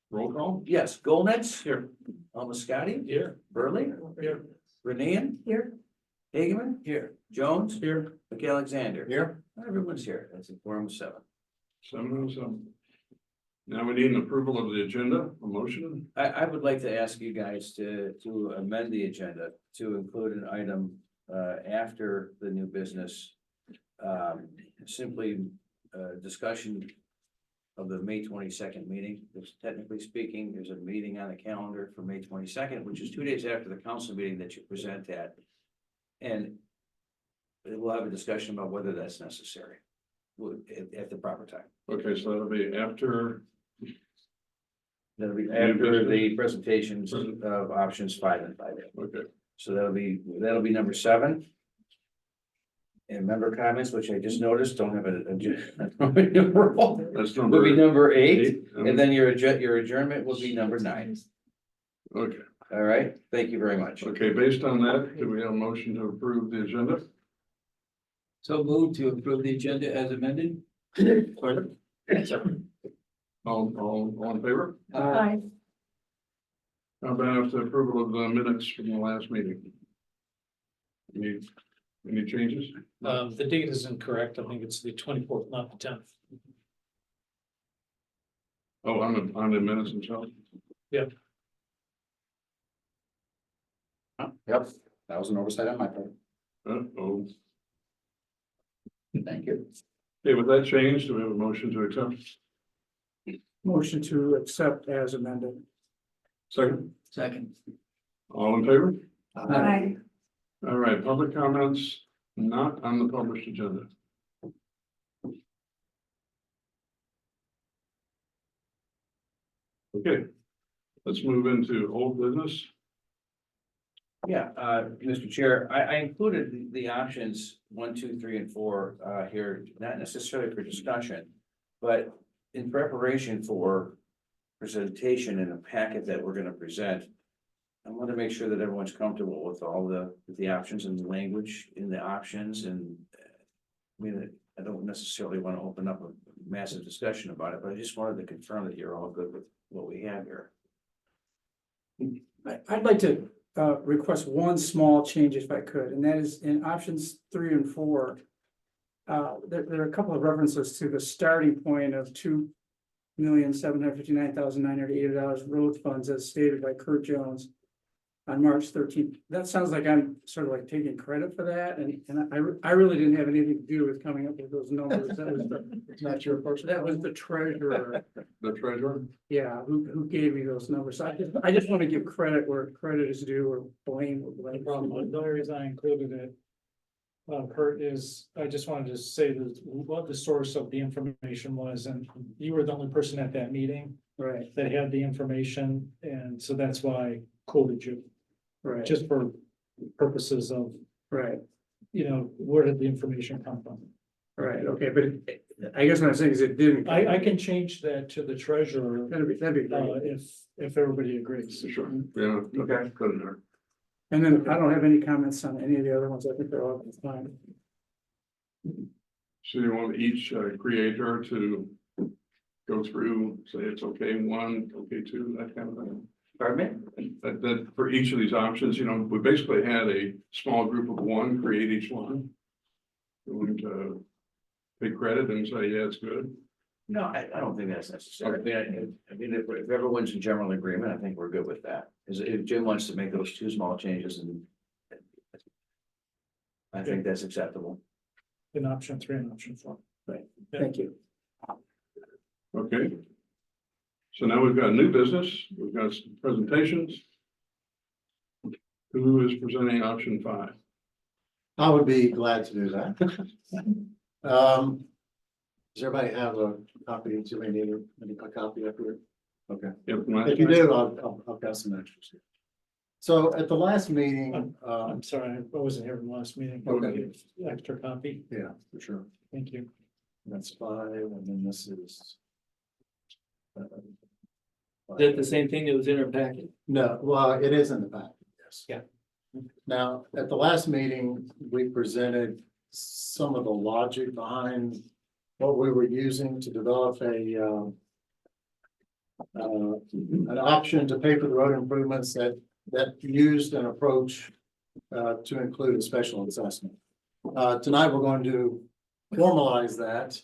Roll call? Yes, Golnitz. Here. Almascati. Here. Burley. Here. Renan. Here. Hageman. Here. Jones. Here. McAlexander. Here. Everyone's here. That's a quorum of 7. 7:07. Now we need an approval of the agenda, a motion. I would like to ask you guys to amend the agenda to include an item after the new business. Simply discussion of the May 22nd meeting. Because technically speaking, there's a meeting on the calendar for May 22nd, which is 2 days after the council meeting that you present at. And we'll have a discussion about whether that's necessary at the proper time. Okay, so that'll be after, That'll be after the presentations of options 5 and 5A. okay, So that'll be number 7. And member comments, which I just noticed, don't have a number. that's Will be number number 8, 8. and then your adjournment will be number 9. Okay, All right, thank you very much. okay, based on that, do we have a motion to approve the agenda? So move to approve the agenda as amended. All in favor? Aye. How about the approval of the minutes from the last meeting? Any changes? The date is incorrect. I think it's the 24th, not the 10th. Oh, on the minutes themselves? Yep, that was an oversight on my part. Oh, Thank you. okay, with that change, do we have a motion to accept? Motion to accept as amended. Second, Second. all in favor? Aye. All right, public comments not on the published agenda. Okay, let's move into old business. Yeah, Mr. Chair, I included the options 1, 2, 3, and 4 here, not necessarily for discussion, but in preparation for presentation in a packet that we're gonna present. I want to make sure that everyone's comfortable with all the options and the language in the options and. I mean, I don't necessarily want to open up a massive discussion about it, but I just wanted to confirm that you're all good with what we have here. I'd like to request one small change if I could, and that is in options 3 and 4. There are a couple of references to the starting point of $2,759,980 road funds as stated by Kurt Jones on March 13th. That sounds like I'm sort of like taking credit for that, and I really didn't have anything to do with coming up with those numbers. That was Not your approach. that was the treasurer, The treasurer? yeah, who gave me those numbers. So I just want to give credit where credit is due, or blame where The blame. problem, the only reason I included it, Kurt, is I just wanted to say that what the source of the information was, and you were the only person at that meeting Right, that had the information, and so that's why I quoted you, right, just for purposes of, right. where did the information come from? Right, okay, but I guess what I'm saying is it didn't. I can change that to the treasurer, That'd be great. if everybody agrees. Sure, yeah, okay, good in there. And then I don't have any comments on any of the other ones. I think they're all fine. So you want each creator to go through, say it's okay 1, okay 2, that kind of thing? Pardon me? That for each of these options, we basically had a small group of 1 create each one. Going to take credit and say, yeah, it's good. No, I don't think that's necessary. I mean, if everyone's in general agreement, I think we're good with that. If Jim wants to make those 2 small changes, and I think that's acceptable. In option 3 and option 4. Thank you. Okay. So now we've got new business, we've got some presentations. Who is presenting option 5? I would be glad to do that. Does everybody have a copy? Do they need a copy up here? Okay, Yep, if you do, I've got some extras here. So at the last meeting, I'm sorry, I wasn't here in the last meeting. Okay. Extra copy, yeah, for sure. thank you. That's 5, and then this is. Is that the same thing that was in our packet? No, well, it is in the packet, yes. Yeah. Now, at the last meeting, we presented some of the logic behind what we were using to develop an option to pay for the road improvements that used an approach to include a special assessment. Tonight, we're going to formalize that.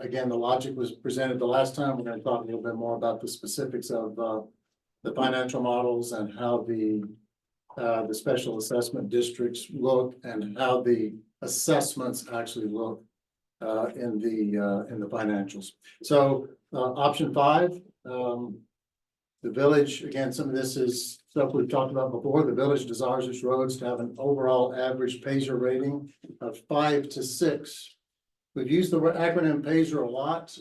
Again, the logic was presented the last time. We're going to talk a little bit more about the specifics of the financial models and how the special assessment districts look and how the assessments actually look in the financials. So option 5, the village, again, some of this is stuff we've talked about before. The village desires its roads to have an overall average PASER rating of 5 to 6. We've used the acronym PASER a lot.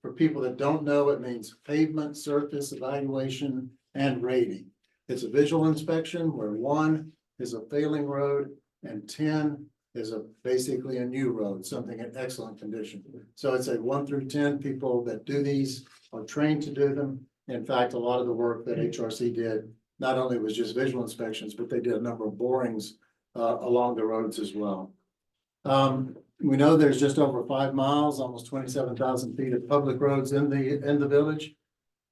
For people that don't know, it means pavement, surface, evaluation, and rating. It's a visual inspection where 1 is a failing road and 10 is basically a new road, something in excellent condition. So it's a 1 through 10. People that do these are trained to do them. In fact, a lot of the work that HRC did not only was just visual inspections, but they did a number of borings along the roads as well. We know there's just over 5 miles, almost 27,000 feet of public roads in the village.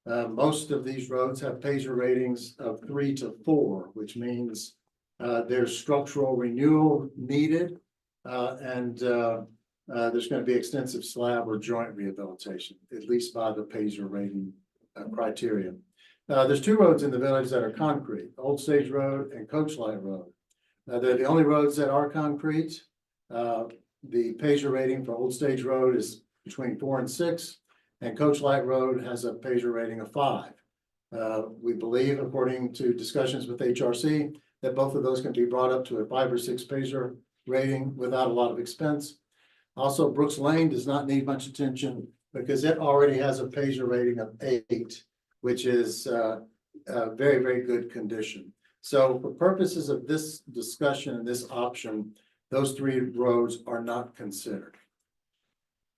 Most of these roads have PASER ratings of 3 to 4, which means there's structural renewal needed, and there's going to be extensive slab or joint rehabilitation, at least by the PASER rating criteria. There's 2 roads in the village that are concrete, Old Stage Road and Coach Light Road. They're the only roads that are concrete. The PASER rating for Old Stage Road is between 4 and 6, and Coach Light Road has a PASER rating of 5. We believe, according to discussions with HRC, that both of those can be brought up to a 5 or 6 PASER rating without a lot of expense. Also, Brooks Lane does not need much attention because it already has a PASER rating of 8, which is very, very good condition. So for purposes of this discussion and this option, those 3 roads are not considered.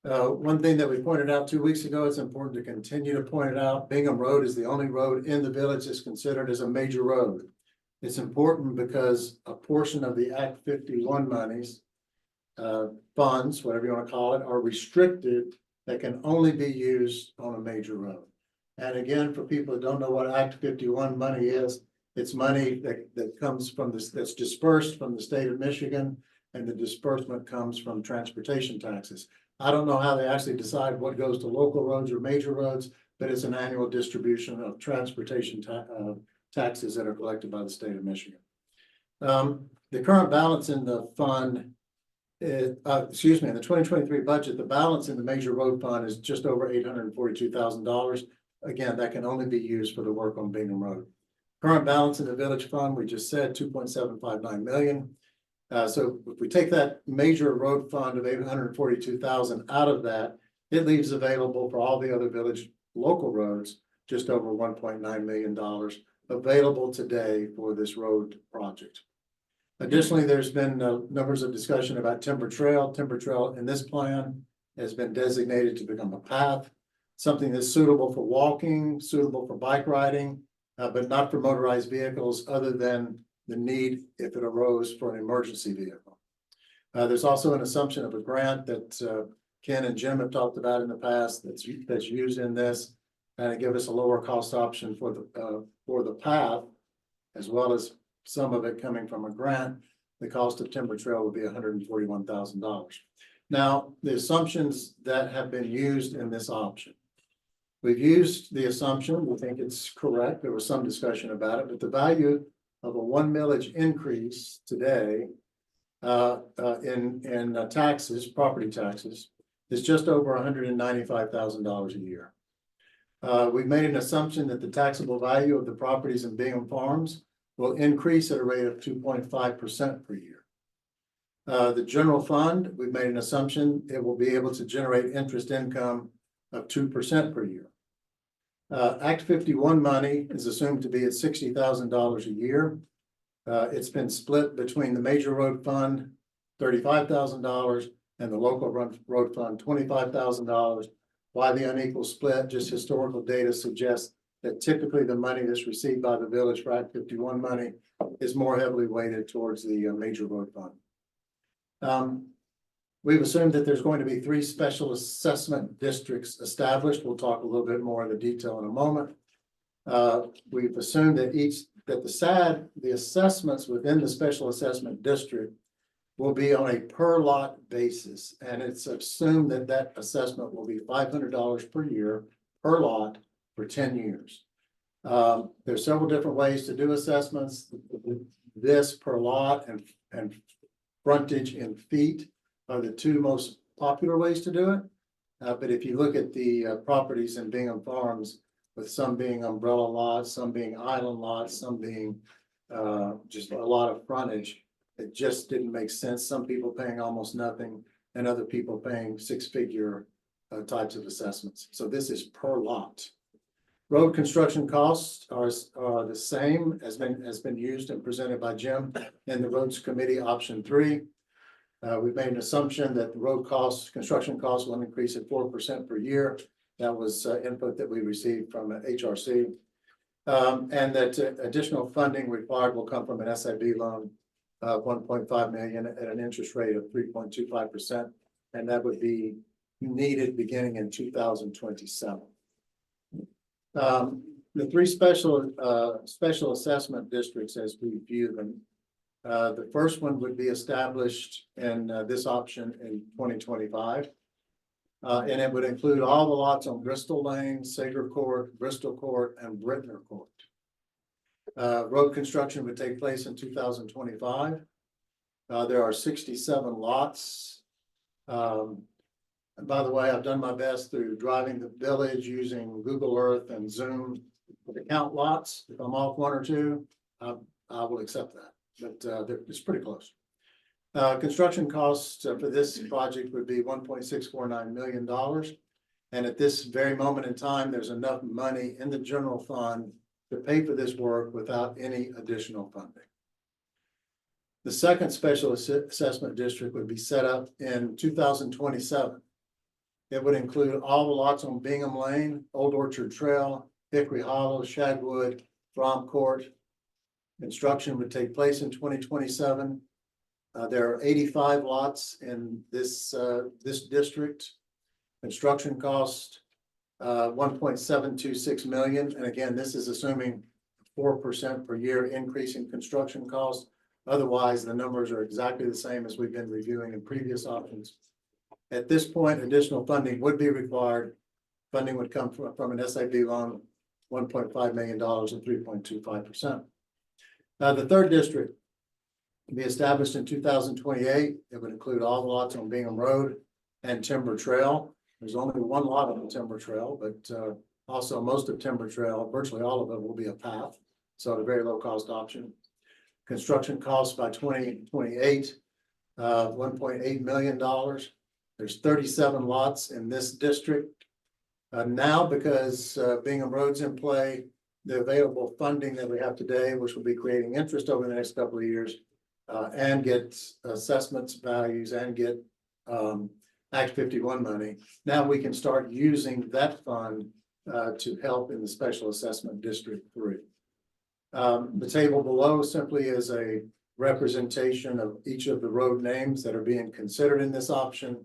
One thing that we pointed out 2 weeks ago, it's important to continue to point it out. Bingham Road is the only road in the village that's considered as a major road. It's important because a portion of the Act 51 monies, funds, whatever you want to call it, are restricted that can only be used on a major road. And again, for people that don't know what Act 51 money is, it's money that comes from this, that's dispersed from the state of Michigan, and the disbursement comes from transportation taxes. I don't know how they actually decide what goes to local roads or major roads, but it's an annual distribution of transportation taxes that are collected by the state of Michigan. The current balance in the fund, in the 2023 budget, the balance in the major road fund is just over $842,000. Again, that can only be used for the work on Bingham Road. Current balance in the village fund, we just said 2.759 million. So if we take that major road fund of 842,000 out of that, it leaves available for all the other village local roads just over $1.9 million available today for this road project. Additionally, there's been numbers of discussion about Timber Trail. Timber Trail in this plan has been designated to become a path, something that's suitable for walking, suitable for bike riding, but not for motorized vehicles other than the need if it arose for an emergency vehicle. There's also an assumption of a grant that Ken and Jim have talked about in the past that's used in this, and it gives us a lower cost option for the path, as well as some of it coming from a grant. The cost of Timber Trail would be $141,000. Now, the assumptions that have been used in this option. We've used the assumption, we think it's correct. There was some discussion about it, but the value of a 1 millage increase today in taxes, property taxes, is just over $195,000 a year. We've made an assumption that the taxable value of the properties in Bingham Farms will increase at a rate of 2.5% per year. The general fund, we've made an assumption it will be able to generate interest income of 2% per year. Act 51 money is assumed to be at $60,000 a year. It's been split between the major road fund, $35,000, and the local road fund, $25,000. Why the unequal split? Just historical data suggests that typically the money that's received by the village for Act 51 money is more heavily weighted towards the major road fund. We've assumed that there's going to be 3 special assessment districts established. We'll talk a little bit more of the detail in a moment. We've assumed that the assessments within the special assessment district will be on a per lot basis, and it's assumed that that assessment will be $500 per year per lot for 10 years. There's several different ways to do assessments. This per lot and frontage in feet are the 2 most popular ways to do it. But if you look at the properties in Bingham Farms, with some being umbrella lots, some being island lots, some being just a lot of frontage, it just didn't make sense. Some people paying almost nothing and other people paying 6-figure types of assessments. So this is per lot. Road construction costs are the same as been used and presented by Jim in the Roads Committee option 3. We've made an assumption that the road costs, construction costs will increase at 4% per year. That was input that we received from HRC. And that additional funding required will come from an SIB loan of $1.5 million at an interest rate of 3.25%. And that would be needed beginning in 2027. The 3 special assessment districts as we view them. The first one would be established in this option in 2025. And it would include all the lots on Bristol Lane, Sager Court, Bristol Court, and Brittner Court. Road construction would take place in 2025. There are 67 lots. And by the way, I've done my best through driving the village using Google Earth and Zoom to count lots. If I'm off 1 or 2, I will accept that, but it's pretty close. Construction costs for this project would be $1.649 million. And at this very moment in time, there's enough money in the general fund to pay for this work without any additional funding. The second special assessment district would be set up in 2027. It would include all the lots on Bingham Lane, Old Orchard Trail, Hickory Hollow, Shagwood, Brom Court. Construction would take place in 2027. There are 85 lots in this district. Construction cost $1.726 million. And again, this is assuming 4% per year increase in construction costs. Otherwise, the numbers are exactly the same as we've been reviewing in previous options. At this point, additional funding would be required. Funding would come from an SIB loan, $1.5 million at 3.25%. The third district will be established in 2028. It would include all the lots on Bingham Road and Timber Trail. There's only 1 lot on the Timber Trail, but also most of Timber Trail, virtually all of it will be a path. So at a very low cost option. Construction costs by 2028, $1.8 million. There's 37 lots in this district. Now, because Bingham Road's in play, the available funding that we have today, which will be creating interest over the next couple of years, and get assessments values and get Act 51 money. Now we can start using that fund to help in the Special Assessment District 3. The table below simply is a representation of each of the road names that are being considered in this option.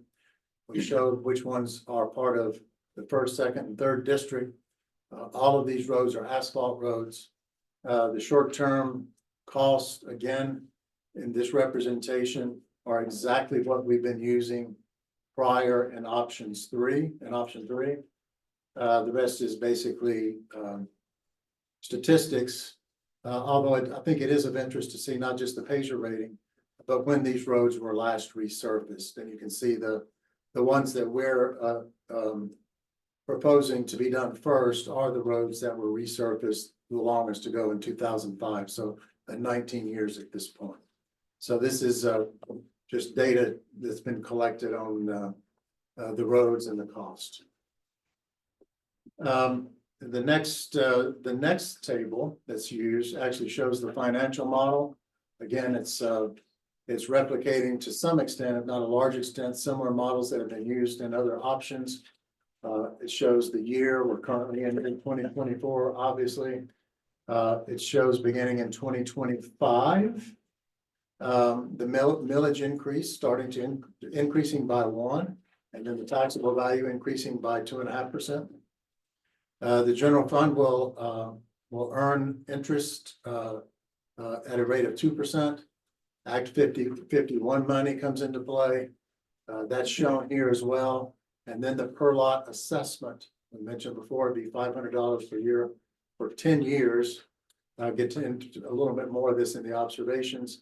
We showed which ones are part of the first, second, and third district. All of these roads are asphalt roads. The short-term costs, again, in this representation are exactly what we've been using prior in option 3. The rest is basically statistics. Although I think it is of interest to see not just the Pacer rating, but when these roads were last resurfaced. And you can see the ones that we're proposing to be done first are the roads that were resurfaced the longest to go in 2005. So 19 years at this point. So this is just data that's been collected on the roads and the cost. The next table that's used actually shows the financial model. Again, it's replicating to some extent, if not a large extent, similar models that have been used in other options. It shows the year we're currently in 2024, obviously. It shows beginning in 2025. The millage increase starting to increasing by 1, and then the taxable value increasing by 2.5%. The general fund will earn interest at a rate of 2%. Act 51 money comes into play. That's shown here as well. And then the per lot assessment, we mentioned before, it'd be $500 per year for 10 years. I'll get into a little bit more of this in the observations.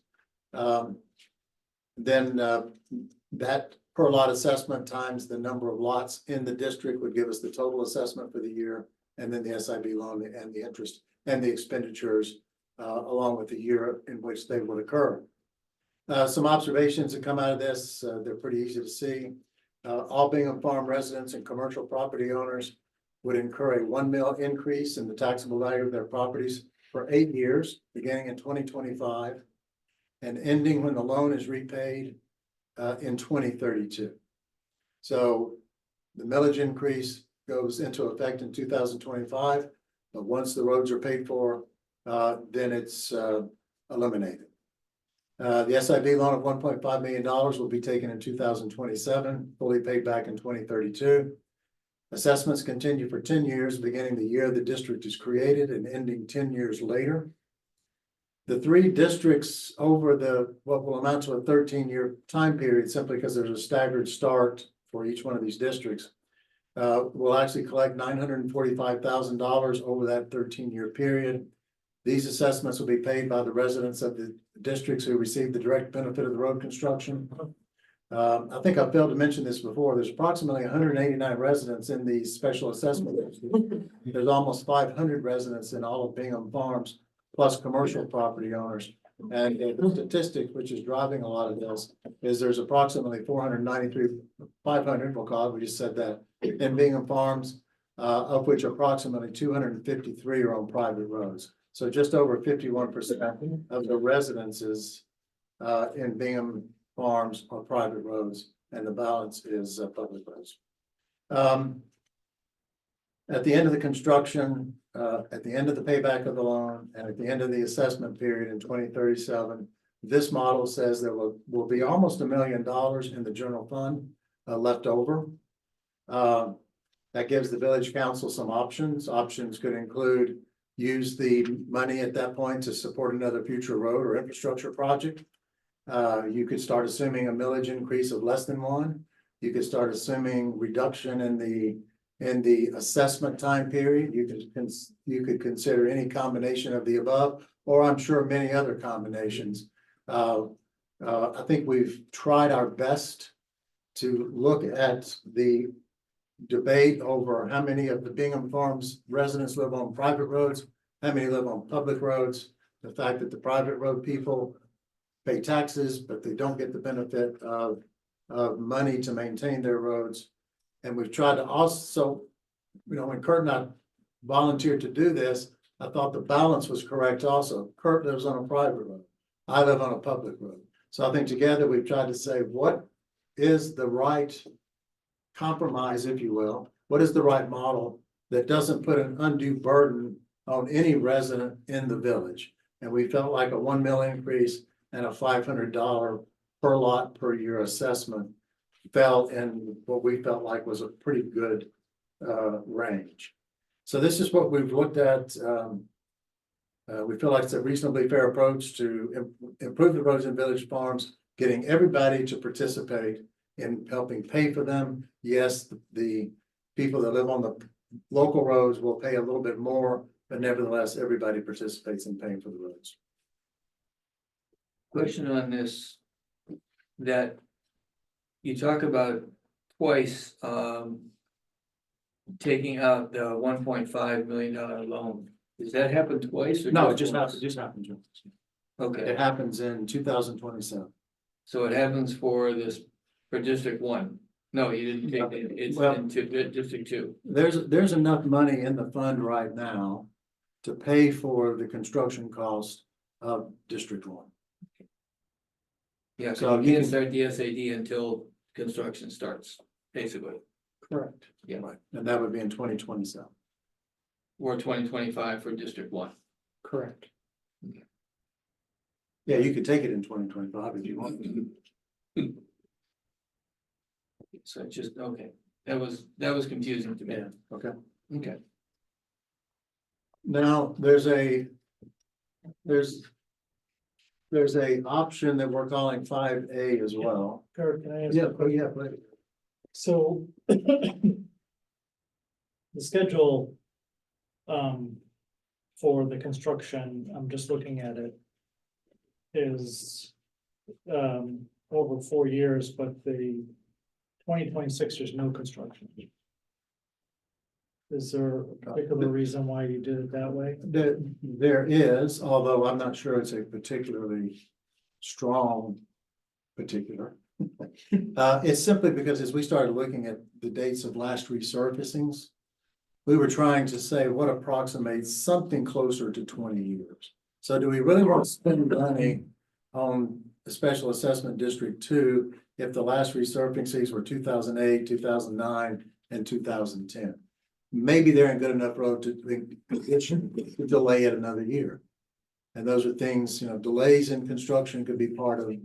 Then that per lot assessment times the number of lots in the district would give us the total assessment for the year. And then the SIB loan and the interest and the expenditures along with the year in which they would occur. Some observations that come out of this, they're pretty easy to see. All Bingham Farm residents and commercial property owners would incur a $1 million increase in the taxable value of their properties for 8 years, beginning in 2025 and ending when the loan is repaid in 2032. So the millage increase goes into effect in 2025, but once the roads are paid for, then it's eliminated. The SIB loan of $1.5 million will be taken in 2027, fully paid back in 2032. Assessments continue for 10 years, beginning the year the district is created and ending 10 years later. The 3 districts over what will amount to a 13-year time period, simply because there's a staggered start for each one of these districts, will actually collect $945,000 over that 13-year period. These assessments will be paid by the residents of the districts who receive the direct benefit of the road construction. I think I failed to mention this before. There's approximately 189 residents in these special assessment districts. There's almost 500 residents in all of Bingham Farms, plus commercial property owners. And the statistic, which is driving a lot of this, is there's approximately 500, we'll call it, we just said that, in Bingham Farms, of which approximately 253 are on private roads. So just over 51% of the residences in Bingham Farms are private roads, and the balance is public roads. At the end of the construction, at the end of the payback of the loan, and at the end of the assessment period in 2037, this model says there will be almost $1 million in the general fund left over. That gives the village council some options. Options could include use the money at that point to support another future road or infrastructure project. You could start assuming a millage increase of less than 1. You could start assuming reduction in the assessment time period. You could consider any combination of the above, or I'm sure many other combinations. I think we've tried our best to look at the debate over how many of the Bingham Farms residents live on private roads, how many live on public roads, the fact that the private road people pay taxes, but they don't get the benefit of money to maintain their roads. And we've tried to also, when Kurt and I volunteered to do this, I thought the balance was correct also. Kurt lives on a private road. I live on a public road. So I think together we've tried to say, what is the right compromise, if you will? What is the right model that doesn't put an undue burden on any resident in the village? And we felt like a $1 million increase and a $500 per lot per year assessment fell in what we felt like was a pretty good range. So this is what we've looked at. We feel like it's a reasonably fair approach to improve the roads in Village Farms, getting everybody to participate in helping pay for them. Yes, the people that live on the local roads will pay a little bit more, but nevertheless, everybody participates in paying for the roads. Question on this, that you talk about twice, taking out the $1.5 million loan. Does that happen twice? Or No, it just once? happens. Just happens. Okay, It happens in 2027. so it happens for District 1. No, you didn't take it, it's Well- into District 2. There's enough money in the fund right now to pay for the construction cost of District 1. Yeah, So so you you can't can- start the SAD until construction starts, basically, Correct. yeah, Right. And that would be in 2027. or 2025 for District 1. Correct. Yeah, you could take it in 2025 if you want. So it just, okay, that was confusing to me. Yeah, okay. Okay. Now, there's a option that we're calling 5A as well. Kurt, can I ask? Yeah, oh, yeah, but So. The schedule. For the construction, I'm just looking at it. Is. Over 4 years, but the 2026, there's no construction. Is there a particular reason why you did it that way? there is, although I'm not sure it's a particularly strong particular. It's simply because as we started looking at the dates of last resurfacings, we were trying to say what approximates something closer to 20 years. So do we really want to spend money on the Special Assessment District 2 if the last resurfacings were 2008, 2009, and 2010? Maybe they're in good enough road to delay it another year. And those are things, delays in construction could be part of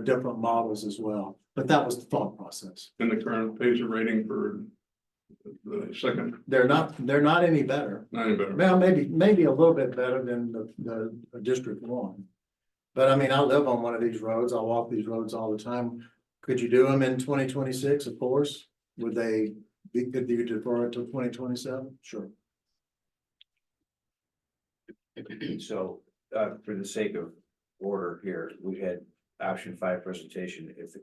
different models as well. But that was the thought process. And the current Pacer rating for the second, They're not any better. not any better. Well, maybe a little bit better than the District 1. But I mean, I live on one of these roads. I walk these roads all the time. Could you do them in 2026? Of course. Could you defer it to 2027? Sure. So, for the sake of order here, we had option 5 presentation. If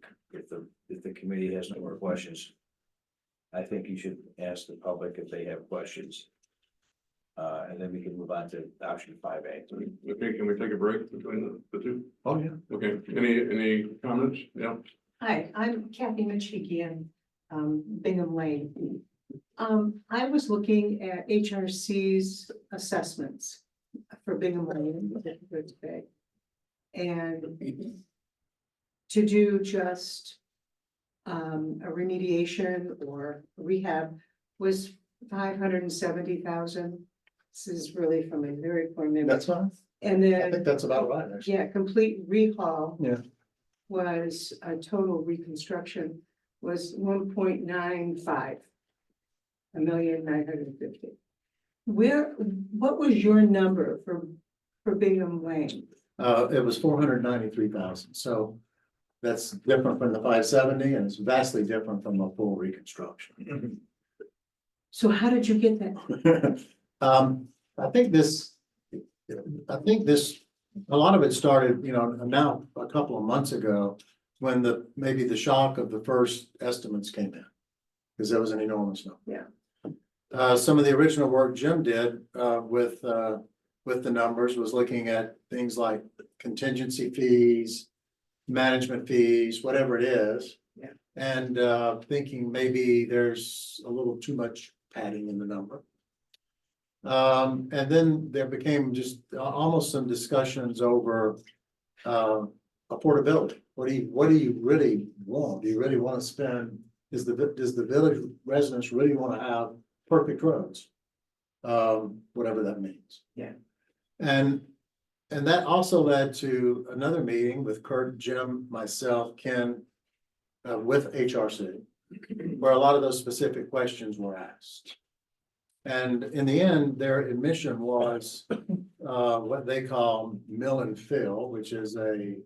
the committee has no more questions, I think you should ask the public if they have questions. And then we can move on to option 5A. Okay, can we take a break between the two? Oh, yeah. Okay, any comments? Yeah, Hi, I'm Kathy Machikian, Bingham Lane. I was looking at HRC's assessments for Bingham Lane in Ridge Bay. And to do just a remediation or rehab was 570,000. This is really from a very poor memory. That's fine. And I then, think that's about right, actually. yeah, complete rehaul. Yeah. Was a total reconstruction was 1.95. 1,950,000. What was your number for Bingham Lane? It was 493,000. So that's different from the 570 and it's vastly different from a full reconstruction. So how did you get that? I think this, a lot of it started, now a couple of months ago when maybe the shock of the first estimates came in. Because there was an enormous number. Yeah. Some of the original work Jim did, with the numbers was looking at things like contingency fees, management fees, whatever it is. Yeah. And, thinking maybe there's a little too much padding in the number. And then there became just almost some discussions over affordability. What do you really want? Do you really want to spend? Does the village residents really want to have perfect roads? Whatever that means. Yeah. And that also led to another meeting with Kurt, Jim, myself, Ken, with HRC, where a lot of those specific questions were asked. And in the end, their admission was what they call mill and fill, which is a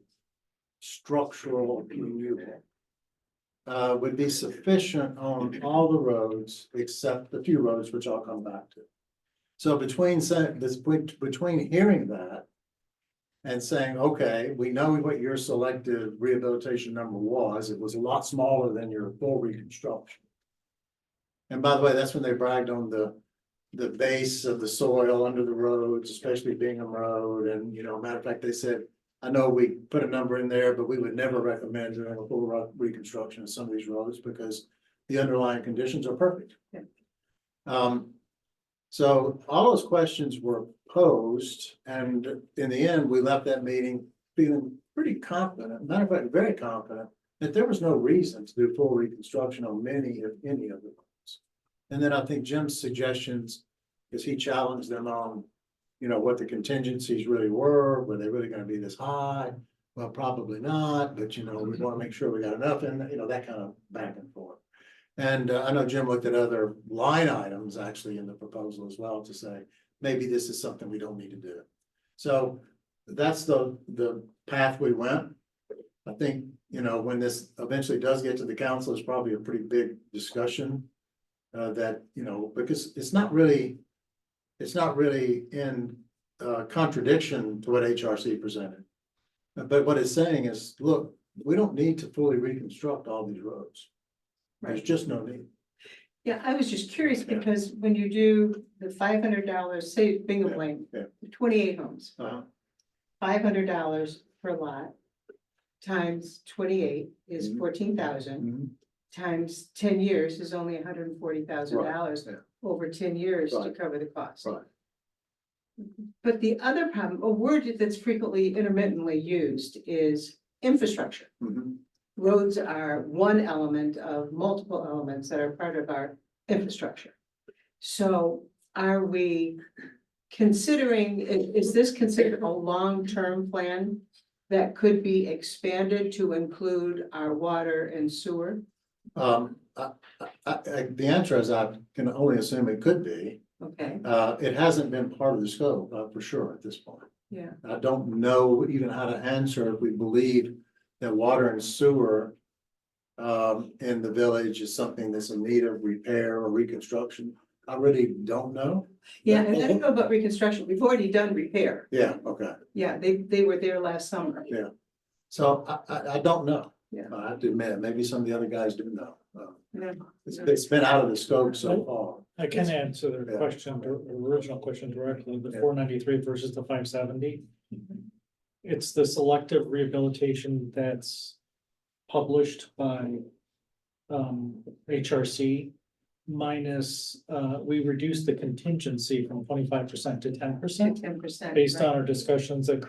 structural renewal. Would be sufficient on all the roads except the few roads, which I'll come back to. So between hearing that and saying, okay, we know what your selective rehabilitation number was, it was a lot smaller than your full reconstruction. And by the way, that's when they bragged on the base of the soil under the roads, especially Bingham Road. And, matter of fact, they said, I know we put a number in there, but we would never recommend doing a full reconstruction of some of these roads because the underlying conditions are perfect. Yeah. So all those questions were posed, and in the end, we left that meeting feeling pretty confident, matter of fact, very confident, that there was no reason to do full reconstruction on many, if any of the roads. And then I think Jim's suggestions, because he challenged them on, you know, what the contingencies really were they really gonna be this high? Well, probably not, but you know, we wanna make sure we got enough and, you know, that kind of back and forth. And I know Jim looked at other line items actually in the proposal as well to say, maybe this is something we don't need to do. So that's the path we went. I think, you know, when this eventually does get to the council, it's probably a pretty big discussion. That, you know, because it's not really in contradiction to what HRC presented. But what it's saying is, look, we don't need to fully reconstruct all these roads. There's Right. just no need. Yeah, I was just curious because when you do the $500, say Bingham Yeah, Lane, yeah. 28 homes, Uh, $500 per lot. Times 28 is Mhm. 14,000, mhm. times 10 years is only $140,000 Right, yeah. over 10 years to Right. cover the cost. Right. But the other problem, a word that's frequently intermittently used is infrastructure. Mhm. Roads are one element of multiple elements that are part of our infrastructure. So are we considering, is this considered a long-term plan that could be expanded to include our water and sewer? The answer is I can only assume it could be. Okay, It hasn't been part of the scope, for sure at this point. yeah, I don't know even how to answer if we believe that water and sewer in the village is something that's in need of repair or reconstruction. I really don't know. yeah, and I don't know about reconstruction, we've already done repair, Yeah, okay. yeah, they were there last summer. So I don't know. Yeah. I have to admit, maybe some of the other guys do know. Yeah. It's been out of the scope so far. I can answer the Yeah. question, the original question directly, the Yeah. 493 versus the 570. It's the selective rehabilitation that's published by HRC minus, we reduced the contingency from 25% to 10%. 10%. Based on our discussions that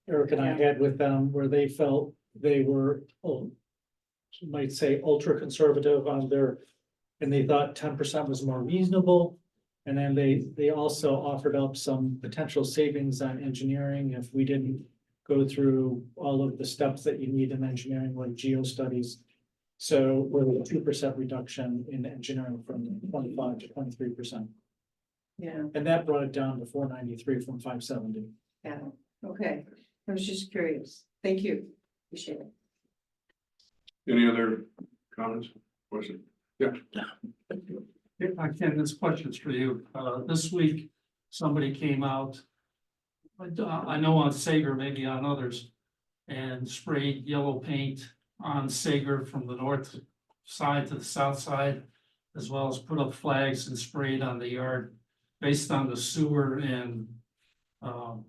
Eric and I had with them, where they felt they were, you might say, ultra conservative on their, and they thought 10% was more reasonable. And then they also offered up some potential savings on engineering if we didn't go through all of the steps that you need in engineering, like geo studies. So we're a 2% reduction in engineering from 25 to 23%. Yeah, And that brought it down to 493 from 570. yeah, okay, I was just curious, thank you, appreciate it. Any other comments, questions? Yeah, If I can, this question's for you. This week, somebody came out. I know on Sager, maybe on others, and sprayed yellow paint on Sager from the north side to the south side. As well as put up flags and sprayed on the yard based on the sewer and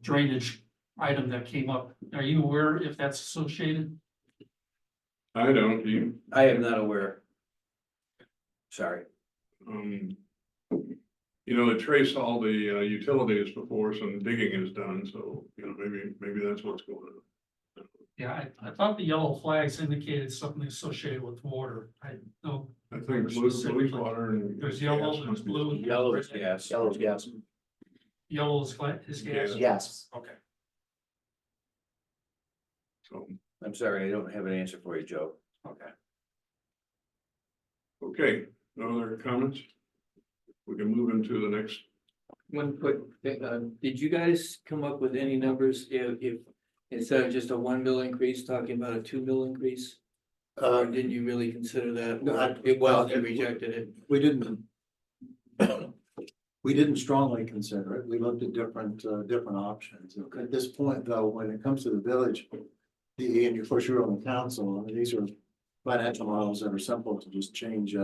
drainage item that came up. Are you aware if that's associated? I don't, you, I am not aware. Sorry. you know, they trace all the utilities before some digging is done, so, you know, maybe that's what's going on. Yeah, I thought the yellow flags indicated something associated with water. I don't. I think blue water and. There's yellow, there's blue. Yellow is gas. Yellow is gas. Yellow is gas. Yes. Okay. So, I'm sorry, I don't have an answer for you, Joe. Okay. okay, no other comments? We can move into the next, One quick thing, did you guys come up with any numbers if instead of just a 1 mil increase, talking about a 2 mil increase? Or didn't you really consider that? No, You rejected it. We didn't strongly consider it. We looked at different options. At this point, though, when it comes to the village, and of course, you're on the council, I mean, these are financial models that are simple to just change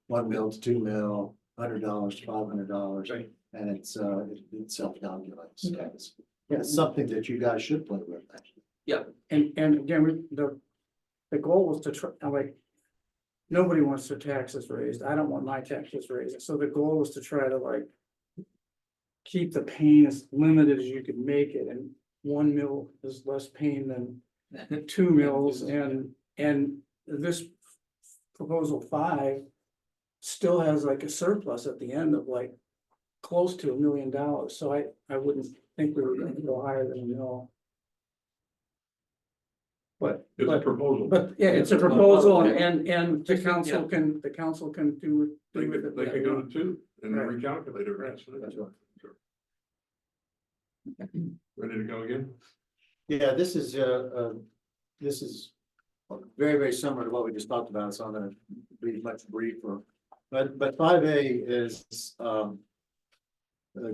1 mil to 2 mil, $100 to $500. Right. And it self-calculates. It's something that you guys should play with, actually. And again, the goal was to try, like, nobody wants their taxes raised. I don't want my taxes raised. So the goal was to try to like keep the pain as limited as you could make it, and 1 mil is less pain than 2 mils, and this proposal 5 still has like a surplus at the end of like close to $1 million, so I wouldn't think we were gonna go higher than $1 million. It's a proposal. But yeah, it's a proposal Okay. and the Just, council can, do. They with could, it they could go to two and Right. recalculate it. Right. That's right. Ready to go again? Yeah, this is very, very similar to what we just talked about, so I'm gonna be much briefer. But 5A is,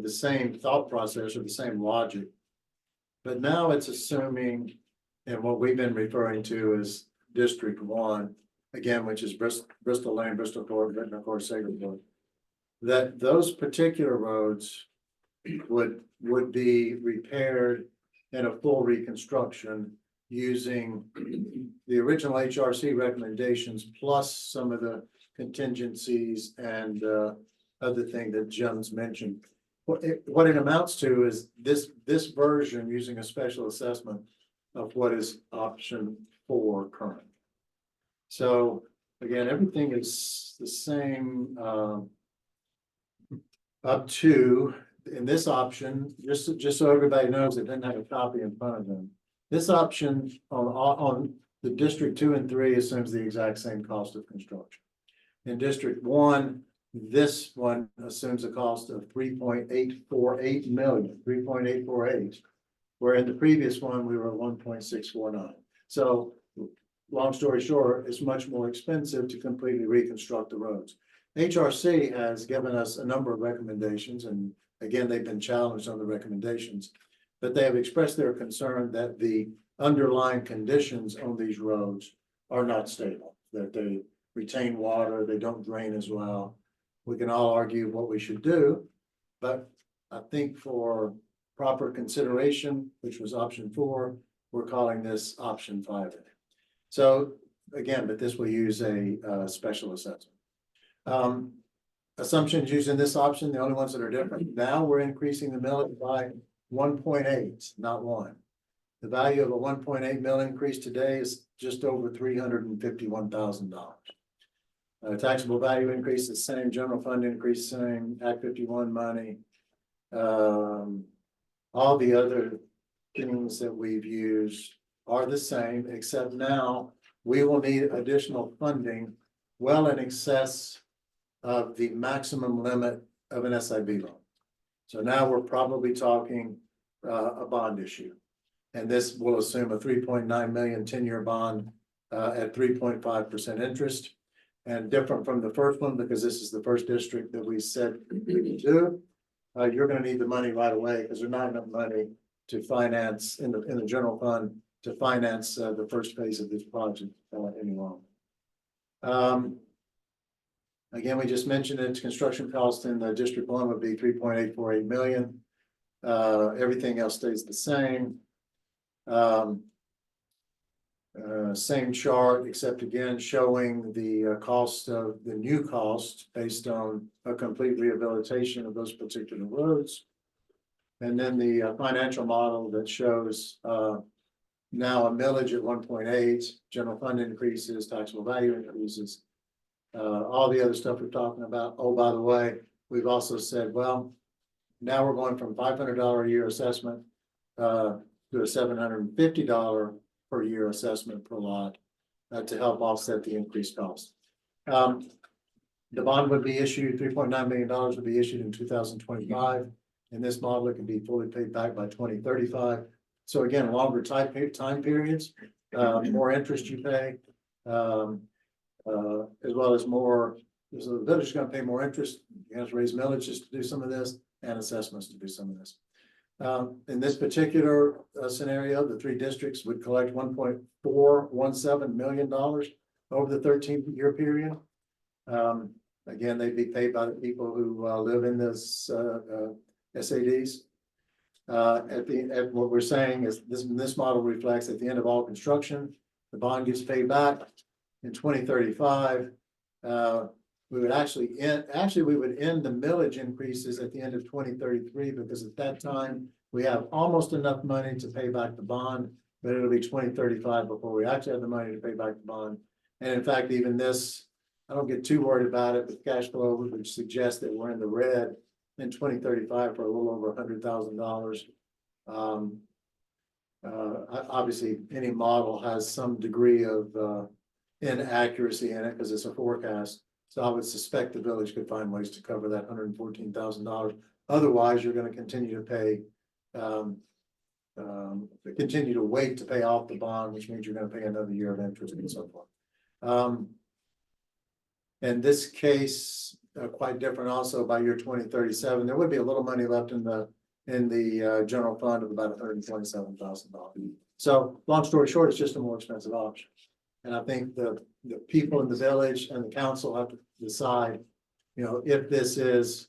the same thought process or the same logic. But now it's assuming, and what we've been referring to as District 1, again, which is Bristol Lane, Bristol Court, Ventnor Court, Sager Court, that those particular roads would be repaired in a full reconstruction using the original HRC recommendations plus some of the contingencies and other thing that Jim's mentioned. What it amounts to is this version using a special assessment of what is option 4 current. So again, everything is the same up to, in this option, just so everybody knows that didn't have a copy in front of them. This option on the District 2 and 3 assumes the exact same cost of construction. In District 1, this one assumes a cost of 3.848 million, 3.848, where in the previous one, we were at 1.649. So long story short, it's much more expensive to completely reconstruct the roads. HRC has given us a number of recommendations, and again, they've been challenged on the recommendations, but they have expressed their concern that the underlying conditions on these roads are not stable, that they retain water, they don't drain as well. We can all argue what we should do, but I think for proper consideration, which was option 4, we're calling this option 5A. So again, but this will use a special assessment. Assumptions used in this option, the only ones that are different. Now we're increasing the millage by 1.8, not 1. The value of a 1.8 mil increase today is just over $351,000. Taxable value increase is same, general fund increase same, Act 51 money. All the other things that we've used are the same, except now we will need additional funding well in excess of the maximum limit of an SIB loan. So now we're probably talking a bond issue. And this will assume a 3.9 million 10-year bond at 3.5% interest. And different from the first one, because this is the first district that we said we could do. You're gonna need the money right away because there's not enough money to finance in the general fund to finance the first phase of this project any longer. Again, we just mentioned it, construction cost in the District 1 would be 3.848 million. Everything else stays the same. Same chart, except again showing the cost of the new cost based on a complete rehabilitation of those particular roads. And then the financial model that shows now a millage at 1.8, general fund increases, taxable value increases, all the other stuff we're talking about. Oh, by the way, we've also said, well, now we're going from $500 a year assessment to a $750 per year assessment per lot to help offset the increased cost. The bond would be issued, $3.9 million would be issued in 2025. In this model, it can be fully paid back by 2035. So again, longer time periods, more interest you pay, as well as more, so the village is going to pay more interest. You have to raise millages to do some of this and assessments to do some of this. In this particular scenario, the 3 districts would collect $1.417 million over the 13-year period. Again, they'd be paid by the people who live in this SADs. What we're saying is this model reflects at the end of all construction, the bond gets paid back in 2035. We would we would end the millage increases at the end of 2033, because at that time we have almost enough money to pay back the bond, but it'll be 2035 before we actually have the money to pay back the bond. And in fact, even this, I don't get too worried about it, but cash flow would suggest that we're in the red in 2035 for a little over $100,000. Obviously, any model has some degree of inaccuracy in it because it's a forecast. So I would suspect the village could find ways to cover that $114,000. Otherwise, you're going to continue to pay, continue to wait to pay off the bond, which means you're going to pay another year of interest and so forth. In this case, quite different also by year 2037, there would be a little money left in the general fund of about $127,000. So long story short, it's just a more expensive option. And I think the people in the village and the council have to decide, you know, if this is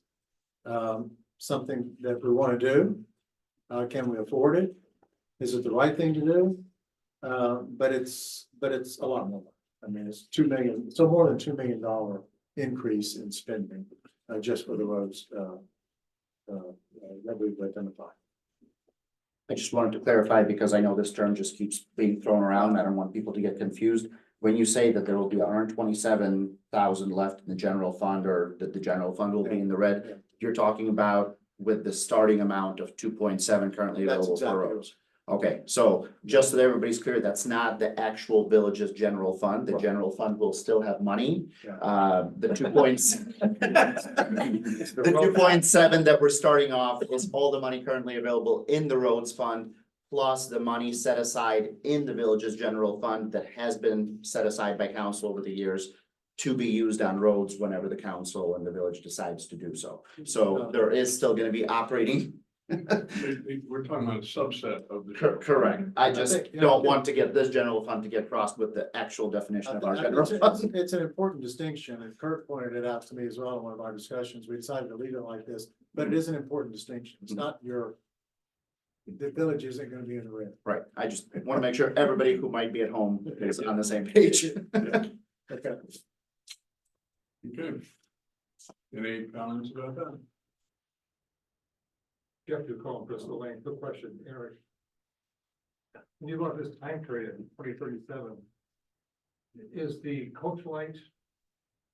something that we want to do. Can we afford it? Is it the right thing to do? But it's a lot more. I mean, it's $2 million, so more than $2 million increase in spending just for the roads that we've identified. I just wanted to clarify because I know this term just keeps being thrown around. I don't want people to get confused. When you say that there will be 127,000 left in the general fund or that the general fund will be in the Yeah. red, you're talking about with the starting amount of 2.7 currently That's available exactly for right. roads. Okay, so just so that everybody's clear, that's not the actual village's general fund. The Right. general fund will still have money. Yeah. The 2.7 that we're starting off is all the money currently available in the roads fund, plus the money set aside in the village's general fund that has been set aside by council over the years to be used on roads whenever the council and the village decides to do so. So there is still gonna be operating. We're talking about a subset of the. Correct. I just think, yeah, don't want to get this general fund to get crossed with the actual definition of our general fund. It's an important distinction, and Kurt pointed it out to me as well in one of our discussions. We decided to leave it like this, but it is an important distinction. It's not the village isn't gonna be in the red. Right, I just want to make sure everybody who might be at home is on the same page. Okay. Okay. Any comments about that? Jeff Ducombe, Bristol Lane, good question, Eric. When you look at this time period, 2037, is the Coach Light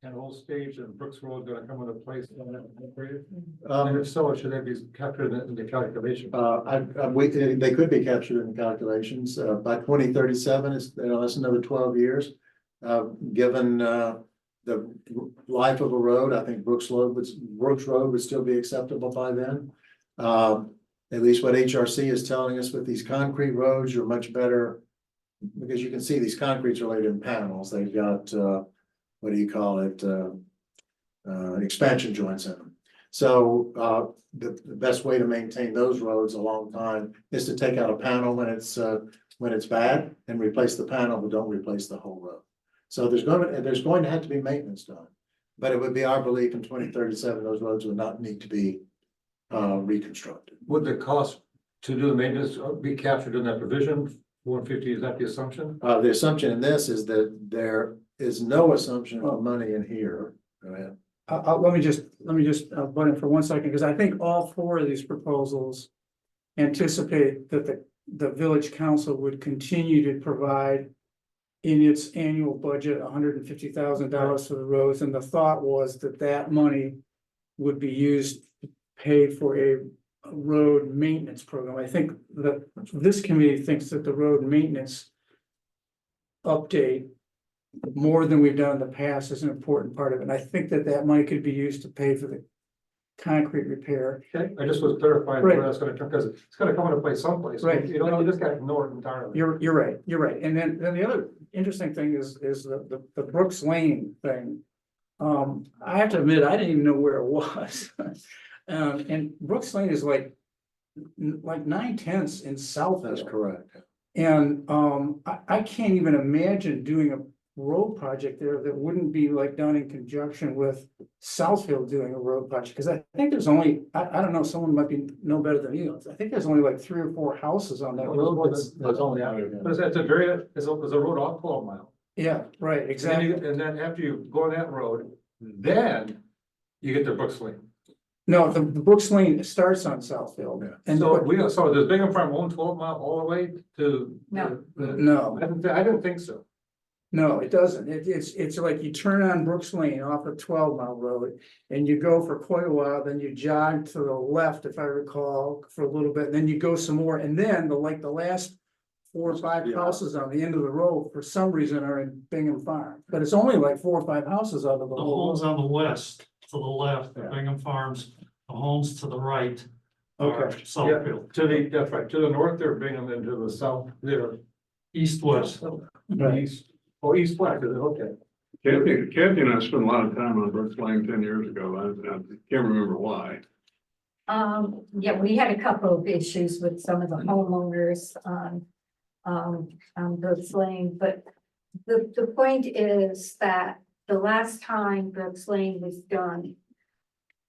and Old Stage and Brooks Road gonna come into place on that time period? And if so, should they be captured in the calculation? They could be captured in the calculations, by 2037, it's, that's another 12 years. Given, the life of a road, I think Brooks Road would still be acceptable by then. At least what HRC is telling us with these concrete roads, you're much better. Because you can see these concretes are laid in panels, they've got, what do you call it, expansion joints in them. So, the best way to maintain those roads a long time is to take out a panel when it's bad and replace the panel, but don't replace the whole road. So there's going to have to be maintenance done, but it would be our belief in 2037, those roads would not need to be reconstructed. Would the cost to do the maintenance be captured in that provision? 150, is that the assumption? The assumption in this is that there is no assumption of money in here. Go ahead. Let me just butt in for 1 second, because I think all 4 of these proposals anticipate that the village council would continue to provide in its annual budget, $150,000 for the roads, and the thought was that money would be used to pay for a road maintenance program. I think that this committee thinks that the road maintenance update, more than we've done in the past, is an important part of it. And I think that money could be used to pay for the concrete repair. Okay, I just was clarifying Right. where that's gonna come, because it's gonna come into play someplace. Right. You don't, you just gotta ignore it entirely. You're right. And then the other interesting thing is the Brooks Lane thing. I have to admit, I didn't even know where it was. And Brooks Lane is like 9/10 in Southfield. That's correct. And I can't even imagine doing a road project there that wouldn't be like done in conjunction with Southfield doing a road project, because I think there's only, I don't know, someone might know better than you. I think there's only like 3 or 4 houses on that road. That's only, but it's a road off 12 mile. Yeah, right, exactly. And then after you go on that road, then you get to Brooks Lane. No, the Brooks Lane starts on Southfield. Yeah. And So does Bingham Farm own 12 mile all the way to? No. no, I didn't think so. No, it doesn't. It's like you turn on Brooks Lane off of 12 Mile Road and you go for quite a while, then you jog to the left, if I recall, for a little bit, and then you go some more, and then the last 4 or 5 Yeah. houses on the end of the road, for some reason, are in Bingham Farm. But it's only like 4 or 5 houses out of the The whole. homes on the west, to the left, Yeah. Bingham Farms, the homes to the right are Okay. Southfield, That's right, to the north there, Bingham, and to the south there, east-west. east, east-west, okay. Kathy and I spent a lot of time on Brooks Lane 10 years ago. I can't remember why. Yeah, we had a couple of issues with some of the homeowners on Brooks Lane, but the point is that the last time Brooks Lane was done,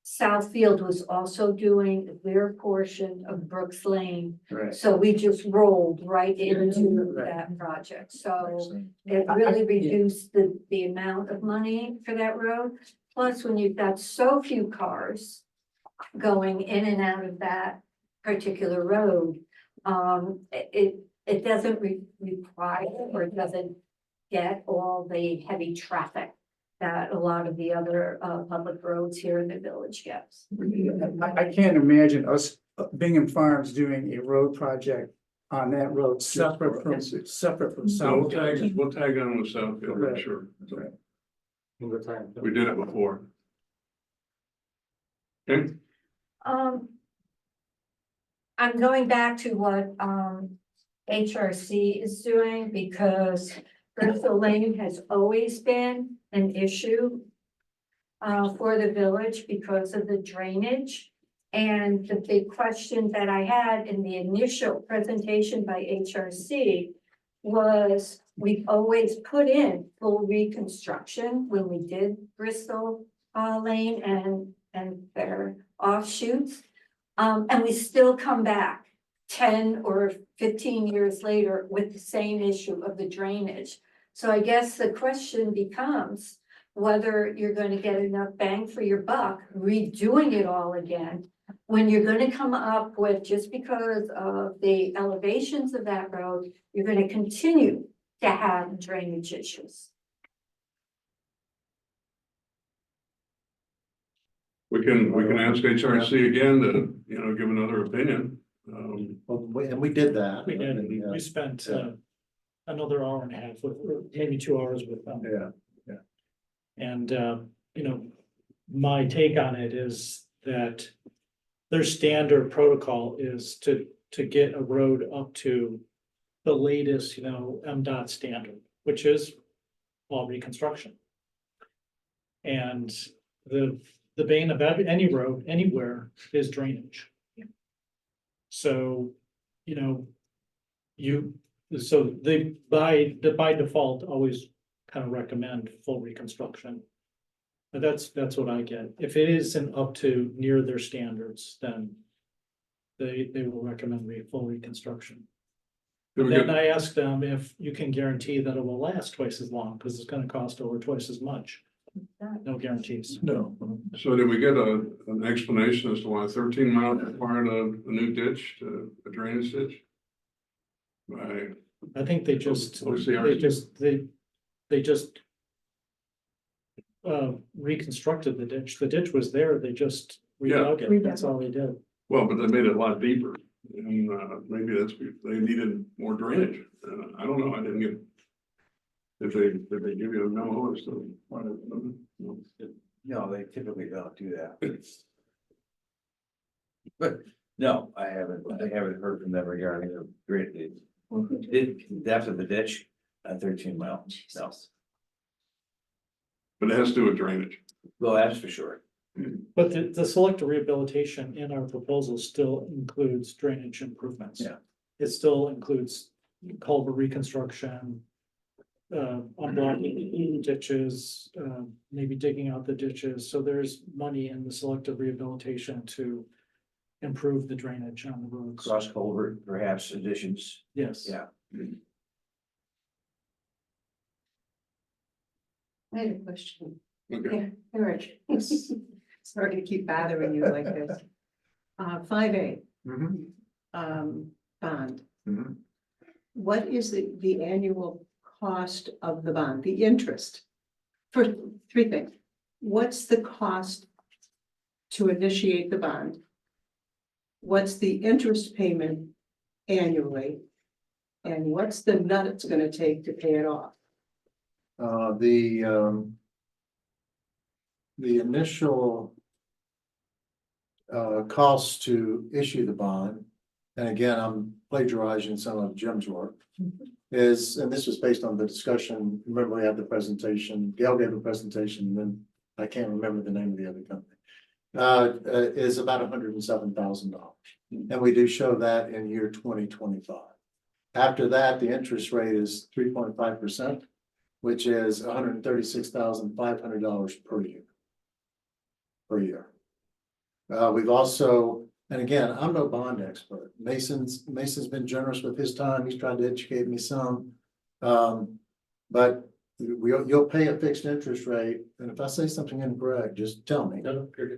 Southfield was also doing their portion of Brooks Lane, Right. so we just rolled right into Right. that project, so it really reduced the amount of money for that road. Plus, when you've got so few cars going in and out of that particular road, it doesn't require, or it doesn't get all the heavy traffic that a lot of the other public roads here in the village gets. I can't imagine us, Bingham Farms, doing a road project on that road separate from So South. we'll tag on with Southfield, Right. for sure. Right. In the time. We did it before. Okay, I'm going back to what HRC is doing, because Bristol Lane has always been an issue for the village because of the drainage. And the big question that I had in the initial presentation by HRC was, we've always put in full reconstruction when we did Bristol Lane and their offshoots. And we still come back 10 or 15 years later with the same issue of the drainage. So I guess the question becomes whether you're going to get enough bang for your buck redoing it all again, when you're going to come up with, just because of the elevations of that road, you're going to continue to have drainage issues. we can ask HRC again to, give another opinion. And we did that. We did, we spent another hour and a half with, or maybe 2 hours with them. Yeah. And, my take on it is that their standard protocol is to get a road up to the latest, MDOT standard, which is all reconstruction. And the bane of any road anywhere is drainage. So, so they by default always kind of recommend full reconstruction. But that's what I get. If it isn't up to near their standards, then they will recommend full reconstruction. Did we Then get, I asked them if you can guarantee that it will last twice as long, because it's gonna cost over twice as much. No guarantees. No. so did we get an explanation as to why 13 miles required a new ditch, a drainage ditch? Right, I think they just, OCRC. they just reconstructed the ditch. The ditch was there, they just redug it. That's all they did. well, but they made it a lot deeper, and maybe they needed more drainage. I don't know, I didn't get. Did they give you a memo as to why? No, they typically don't do that. But no, I haven't heard from them regarding the depth of the ditch at 13 mile. No, But it has to do with drainage. well, that's for sure. But the selective rehabilitation in our proposal still includes drainage improvements. Yeah. It still includes culvert reconstruction, unblocking ditches, maybe digging out the ditches. So there's money in the selective rehabilitation to improve the drainage on the roads. Cross culvert, perhaps additions. Yes. Yeah. I had a question. Okay, Eric, sorry to keep bothering you like this. 5A, Mhm. bond. Mhm. What is the annual cost of the bond, the interest? For three things. What's the cost to initiate the bond? What's the interest payment annually? And what's the nut it's gonna take to pay it off? The initial cost to issue the bond, and again, I'm plagiarizing some of Jim's work, is, and this was based on the discussion, remember we had the presentation, Gail gave a presentation, and then I can't remember the name of the other company. Is about $107,000. And we do show that in year 2025. After that, the interest rate is 3.5%, which is $136,500 per year. Per year. We've also, and again, I'm no bond expert. Mason's been generous with his time. He's tried to educate me some. But you'll pay a fixed interest rate, and if I say something incorrect, just tell me.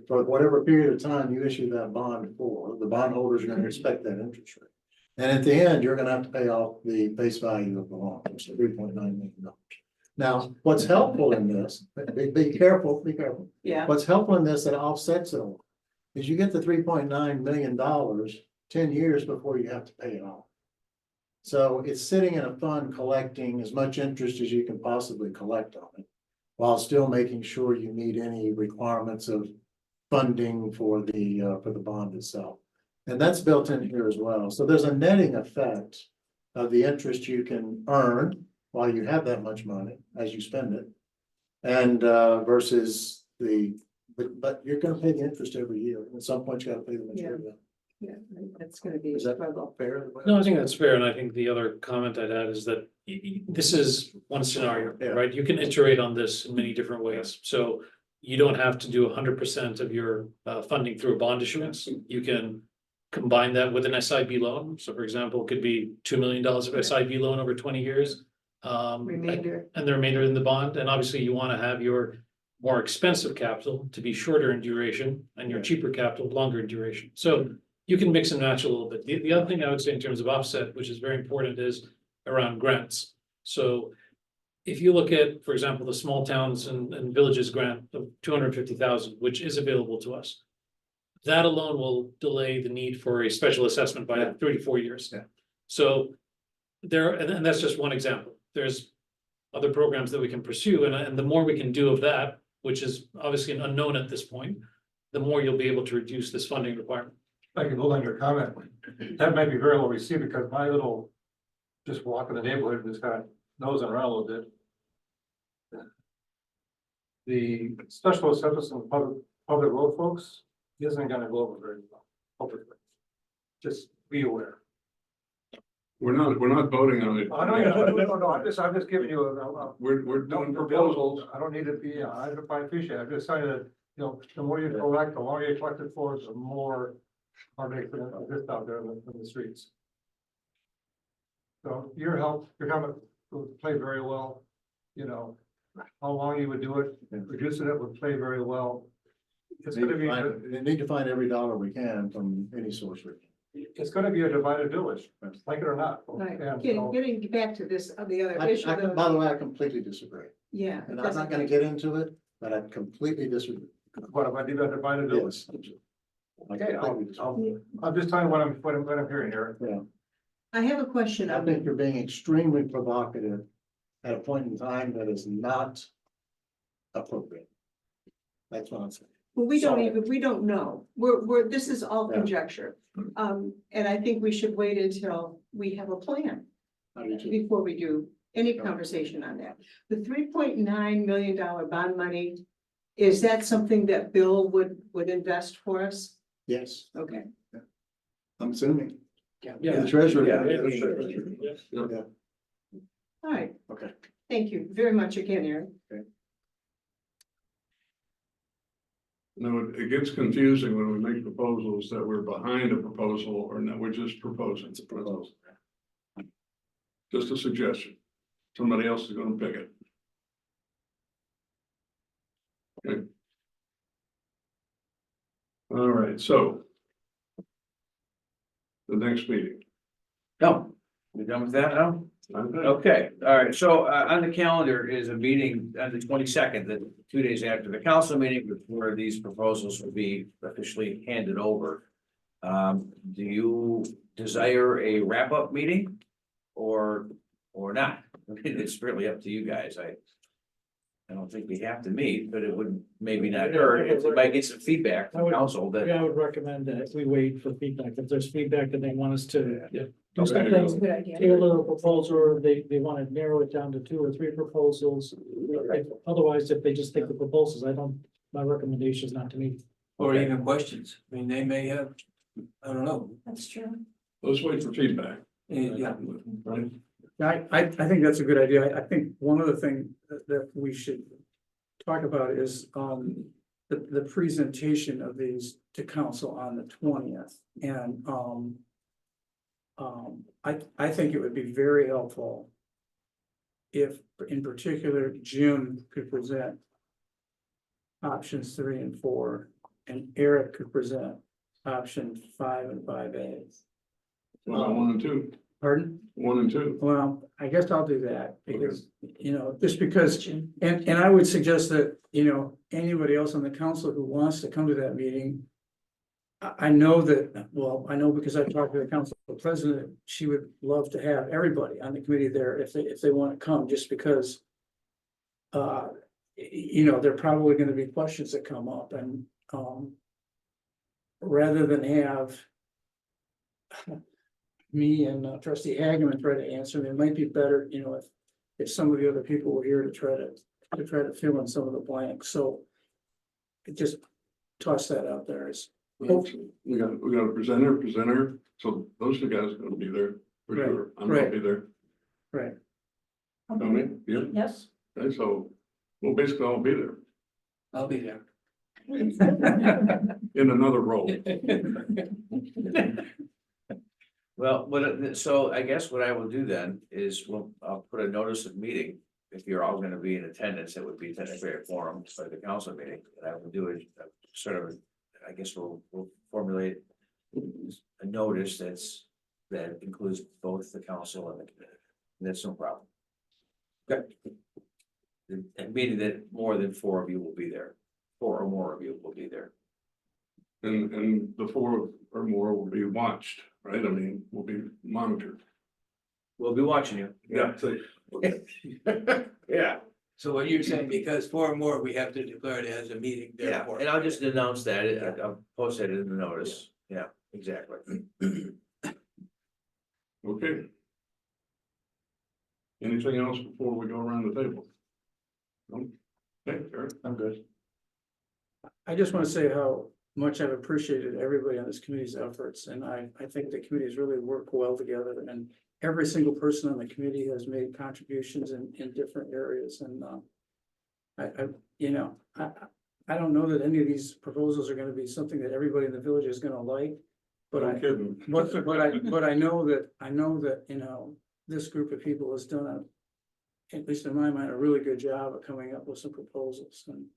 For whatever period of time you issue that bond for, the bondholders are gonna expect that interest rate. And at the end, you're gonna have to pay off the face value of the loan, which is $3.9 million. Now, what's helpful in this, be careful. Yeah, What's helpful in this that offsets it all is you get the $3.9 million 10 years before you have to pay it off. So it's sitting in a fund collecting as much interest as you can possibly collect on it, while still making sure you meet any requirements of funding for the bond itself. And that's built in here as well. So there's a netting effect of the interest you can earn while you have that much money as you spend it. And versus but you're gonna pay the interest every year. At some point, you gotta pay the maturity. yeah, that's gonna be a Is that struggle. fair? No, I think that's fair, and I think the other comment I'd add is that this is one scenario, Yeah. right? You can iterate on this in many different ways, so you don't have to do 100% of your funding through a bond issuance. You can combine that with an SIB loan, so for example, it could be $2 million of SIB loan over 20 years. Remainder, And the remainder in the bond, and obviously you want to have your more expensive capital to be shorter in duration and your cheaper capital longer in duration. So you can mix and match a little bit. The other thing I would say in terms of offset, which is very important, is around grants. So if you look at, for example, the small towns and villages grant of 250,000, which is available to us, that alone will delay the need for a special assessment by 3 to 4 years. Yeah. So there, and that's just one example. There's other programs that we can pursue, and the more we can do of that, which is obviously an unknown at this point, the more you'll be able to reduce this funding requirement. I can build on your comment. That might be very well received because my little, just walk in the neighborhood and just kind of nosing around a little bit. The special assessment on public road folks isn't gonna go over very well publicly. Just be aware. We're not voting on it. I know, no, I'm just giving you a We're doing proposals. I don't need to be, I appreciate it. I'm just saying that, you know, the more you collect, the longer you collect it for, the more heartache exists out there in the streets. So your help, your comment would play very well, you know, how long you would do it, reducing it would play very well. It's gonna be, We need to find every dollar we can from any source. it's gonna be a divided village, like it or not. right, And getting back to this, the other issue, By the way, I completely disagree. yeah. And I'm not gonna get into it, but I completely disagree. what if I do that divided village? Yes. Okay, I'm just telling you what I'm hearing here. I have a question. I think you're being extremely provocative at a point in time that is not appropriate. That's what I'm saying. Well, we Sorry. don't know. We're, this is all Yeah. conjecture. And I think we should wait until we have a plan I do too. before we do any conversation on that. The $3.9 million bond money, is that something that Bill would invest for us? Yes, Okay. I'm assuming. Yeah. The treasurer. Yeah. All right. Okay. Thank you very much again, Aaron. No, it gets confusing when we make proposals that we're behind a proposal or that we're just proposing. It's a proposal. Just a suggestion. Somebody else is gonna pick it. Okay. All right, so. The next meeting. No, we done with that now? Okay, all right, so on the calendar is a meeting on the 22nd, the 2 days after the council meeting, where these proposals will be officially handed over. Do you desire a wrap-up meeting? Or not? I mean, it's really up to you guys. I don't think we have to meet, but it would maybe not hurt. It might get some feedback from council that. Yeah, I would recommend that we wait for feedback. If there's feedback that they want us to do That's a something, good idea. tailor a proposal, or they want to narrow it down to 2 or 3 proposals. Otherwise, if they just take the proposals, my recommendation is not to meet. Or even questions. I mean, they may have, I don't know. That's true. Let's wait for feedback. Yeah. Right? I think that's a good idea. I think one other thing that we should talk about is, the presentation of these to council on the 20th. And, I think it would be very helpful if, in particular, Jim could present options 3 and 4, and Eric could present option 5 and 5A. Well, 1 and 2, Pardon? 1 and 2. Well, I guess I'll do that because, just because, and I would suggest that, anybody else on the council who wants to come to that meeting. I know because I've talked to the council president, she would love to have everybody on the committee there if they want to come, just because. There are probably going to be questions that come up, and, rather than have me and trustee Hageman try to answer them, it might be better, if some of the other people were here to try to fill in some of the blanks, so. Just toss that out there as. We got a presenter, so those 2 guys are gonna be there for Right, sure. I'm gonna be there. Right. Tony, yeah, Yes. okay, so we'll basically all be there I'll be there. in another role. Well, so I guess what I will do then is I'll put a notice of meeting. If you're all gonna be in attendance, it would be technically a forum for the council meeting, and I will do it sort of, I guess we'll formulate a notice that includes both the council and the committee. That's no problem. Okay. Meaning that more than 4 of you will be there, 4 or more of you will be there. And the 4 or more will be watched, right? I mean, will be monitored. We'll be watching you. Yeah. So, Yeah. So what you're saying, because 4 or more, we have to declare it as a meeting. Yeah, therefore. and I'll just announce that, I'll post it in the notice, yeah, exactly. okay. Anything else before we go around the table? No? Okay, Eric? I'm good. I just want to say how much I've appreciated everybody on this committee's efforts, and I think the committees really work well together, and every single person on the committee has made contributions in different areas, and I don't know that any of these proposals are gonna be something that everybody in the village is gonna like, but No kidding. but I know that, this group of people has done at least in my mind, a really good job of coming up with some proposals, and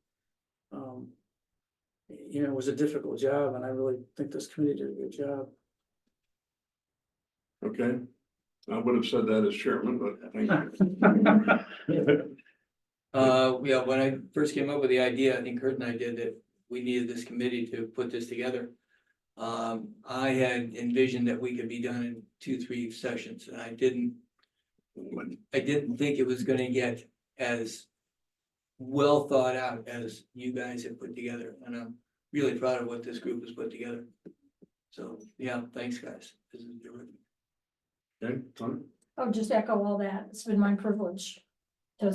it was a difficult job, and I really think this committee did a good job. Okay, I would have said that as chairman, but thank you. Yeah, when I first came up with the idea, I think Kurt and I did that we needed this committee to put this together. I had envisioned that we could be done in 2-3 sessions, and I didn't think it was gonna get as well thought out as you guys have put together, and I'm really proud of what this group has put together. So, yeah, thanks, guys. This is terrific. Okay, Tony? I'll just echo all that. It's been my privilege to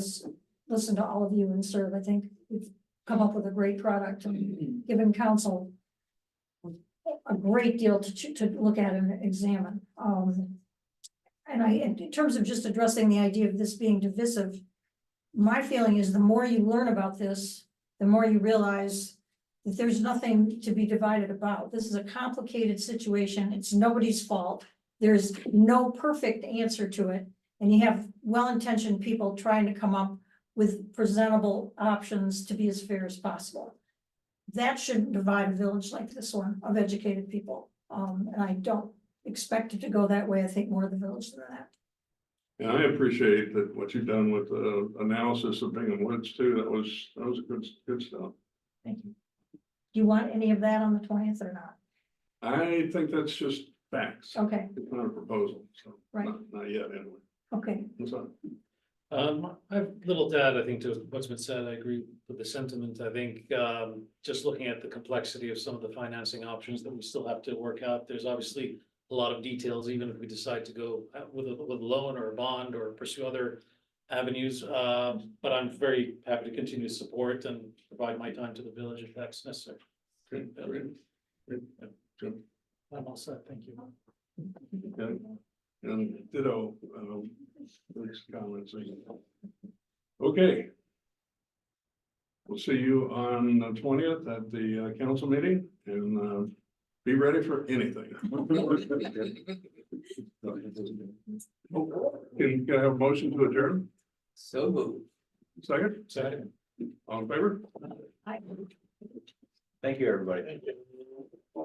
listen to all of you and serve. I think we've come up with a great product and given council a great deal to look at and examine. And in terms of just addressing the idea of this being divisive, my feeling is the more you learn about this, the more you realize that there's nothing to be divided about. This is a complicated situation. It's nobody's fault. There's no perfect answer to it. And you have well-intentioned people trying to come up with presentable options to be as fair as possible. That shouldn't divide a village like this one of educated people. And I don't expect it to go that way. I think more of the village than that. And I appreciate that what you've done with the analysis of Bingham Woods too. That was good stuff. Thank you. Do you want any of that on the 20th or not? I think that's just facts. Okay, It's not a proposal, so. Right. Not yet, anyway. okay. What's up? I have little to add, I think, to what's been said. I agree with the sentiment. I think, just looking at the complexity of some of the financing options that we still have to work out, there's obviously a lot of details, even if we decide to go with a loan or a bond or pursue other avenues. But I'm very happy to continue to support and provide my time to the village if that's necessary. Okay, great. Great. Jim? I'm all set, thank you. Okay. And ditto, thanks, comments. Okay. We'll see you on the 20th at the council meeting and be ready for anything. Can I have a motion to adjourn? So moved. Second? Second. All in favor? Thank you, everybody. Thank you.